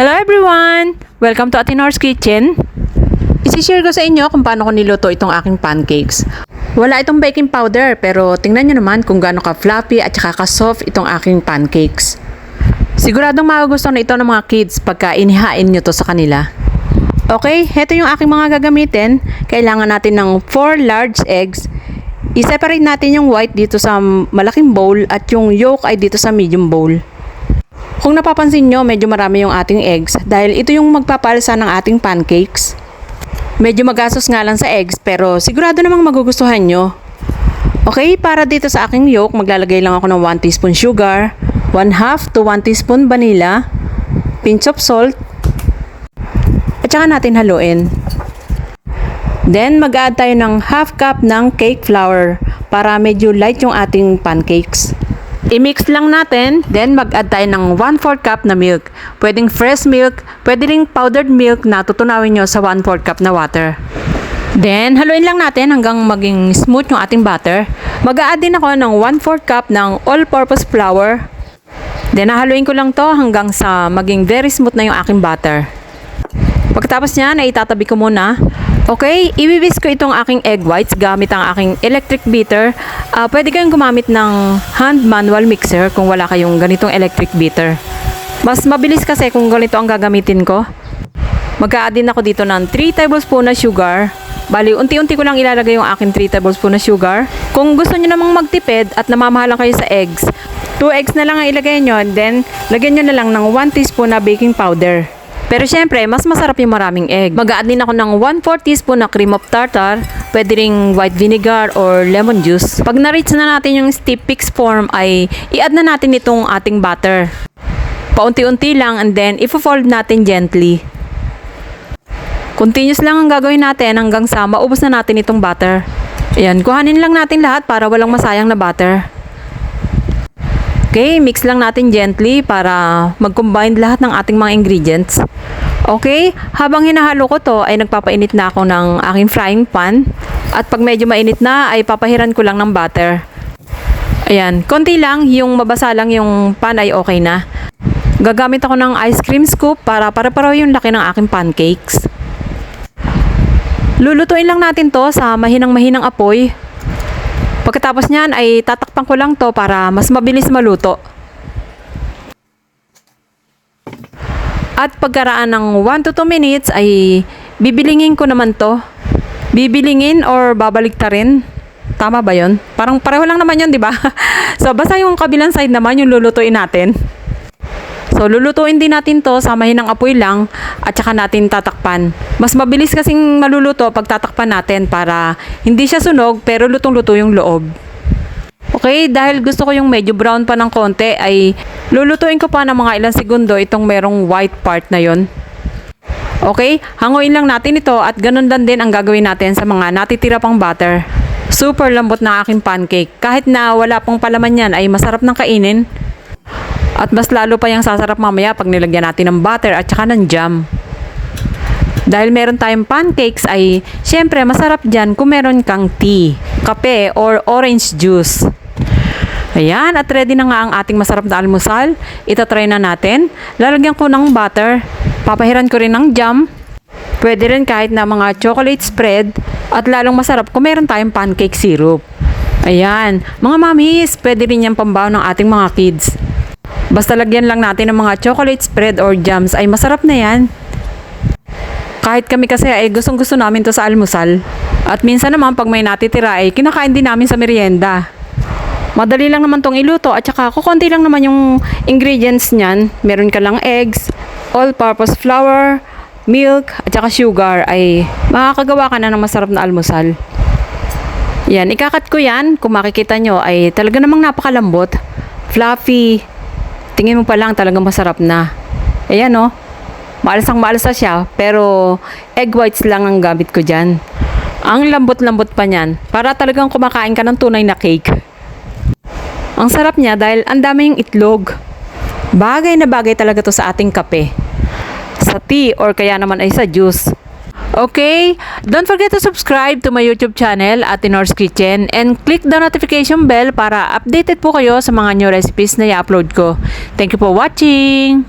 Hello everyone! Welcome to Atenor's Kitchen. Isishare ko sa inyo kung paano ko niluto itong aking pancakes. Wala itong baking powder pero tingnan nyo naman kung gaano ka fluffy at saka ka-soft itong aking pancakes. Siguradong magugustuhan na ito ng mga kids pagka inihain nyo to sa kanila. Okay, heto yung aking mga gagamitin. Kailangan natin ng 4 large eggs. I-separate natin yung white dito sa malaking bowl at yung yolk ay dito sa medium bowl. Kung napapansin nyo, medyo marami yung ating eggs dahil ito yung magpapalsa ng ating pancakes. Medyo magastos nga lang sa eggs pero sigurado namang magugustuhan nyo. Okay, para dito sa aking yolk, maglalagay lang ako ng 1 teaspoon sugar, 1/2 to 1 teaspoon vanilla, pinch of salt, at saka natin haluin. Then, mag-add tayo ng 1/2 cup ng cake flour para medyo light yung ating pancakes. I-mix lang natin, then mag-add tayo ng 1/4 cup na milk. Pwedeng fresh milk, pwede ring powdered milk na tutunawin nyo sa 1/4 cup na water. Then, haluin lang natin hanggang maging smooth yung ating butter. Mag-add din ako ng 1/4 cup ng all-purpose flour. Then, haluin ko lang to hanggang sa maging very smooth na yung aking butter. Pagkatapos niyan, ay itatabi ko muna. Okay, i-whisk ko itong aking egg whites gamit ang aking electric beater. Pwede kayong gumamit ng hand manual mixer kung wala kayong ganitong electric beater. Mas mabilis kasi kung ganito ang gagamitin ko. Mag-a-add din ako dito ng 3 tablespoon na sugar. Bali, unti-unti ko lang ilalagay yung aking 3 tablespoon na sugar. Kung gusto nyo namang magtipid at namamahalan kayo sa eggs, 2 eggs na lang ang ilagay nyo, then lagyan nyo na lang ng 1 teaspoon na baking powder. Pero syempre, mas masarap yung maraming egg. Mag-add din ako ng 1/4 teaspoon na cream of tartar, pwede ring white vinegar or lemon juice. Pag na-reach na natin yung stiff fix form ay i-add na natin itong ating butter. Paunti-unti lang and then ifo-fold natin gently. Continuous lang ang gagawin natin hanggang sa maubos na natin itong butter. Ayan, kuhanin lang natin lahat para walang masayang na butter. Okay, mix lang natin gently para mag-combine lahat ng ating mga ingredients. Okay, habang hinahalo ko to ay nagpapainit na ako ng aking frying pan. At pag medyo mainit na ay papahiran ko lang ng butter. Ayan, konti lang, yung mabasa lang yung pan ay okay na. Gagamit ako ng ice cream scoop para pare-pareho yung laki ng aking pancakes. Lulutuin lang natin to sa mahinang-mahinang apoy. Pagkatapos niyan ay tatakpan ko lang to para mas mabilis maluto. At pagkaraan ng 1 to 2 minutes ay bibilingin ko naman to. Bibilingin or babaliktarin. Tama ba yon? Parang pareho lang naman yun, di ba? So, basta yung kabilang side naman yung lulutuin natin. So, lulutuin din natin to sa mahinang apoy lang at saka natin tatakpan. Mas mabilis kasing maluluto pag tatakpan natin para hindi siya sunog pero lutong-luto yung loob. Okay, dahil gusto ko yung medyo brown pa ng konti ay lulutuin ko pa ng mga ilang segundo itong merong white part na yon. Okay, hanguin lang natin ito at ganun din ang gagawin natin sa mga natitira pang butter. Super lambot na aking pancake. Kahit na wala pang palaman yan ay masarap ng kainin. At mas lalo pa yung sasarap mamaya pag nilagyan natin ng butter at saka ng jam. Dahil meron tayong pancakes ay syempre masarap dyan kung meron kang tea, kape or orange juice. Ayan, at ready na nga ang ating masarap na almusal. Itatry na natin. Lalagyan ko ng butter. Papahiran ko rin ng jam. Pwede rin kahit na mga chocolate spread. At lalong masarap kung meron tayong pancake syrup. Ayan, mga mommies, pwede rin yung pambaw ng ating mga kids. Basta lagyan lang natin ng mga chocolate spread or jams ay masarap na yan. Kahit kami kasi ay gustong-gusto namin to sa almusal. At minsan naman pag may natitira ay kinakain din namin sa merienda. Madali lang naman tong iluto at saka kukunti lang naman yung ingredients niyan. Meron ka lang eggs, all-purpose flour, milk at saka sugar ay makakagawa ka na ng masarap na almusal. Yan, ikakat ko yan. Kung makikita nyo ay talaga namang napakalambot. Fluffy. Tingin mo pa lang talagang masarap na. Ayan o. Maalasang maalasa siya. Pero egg whites lang ang gamit ko dyan. Ang lambot-lambot pa niyan. Para talagang kumakain ka ng tunay na cake. Ang sarap niya dahil ang dami yung itlog. Bagay na bagay talaga to sa ating kape. Sa tea or kaya naman ay sa juice. Okay, don't forget to subscribe to my YouTube channel, Atenor's Kitchen, and click the notification bell para updated po kayo sa mga new recipes na i-upload ko. Thank you for watching!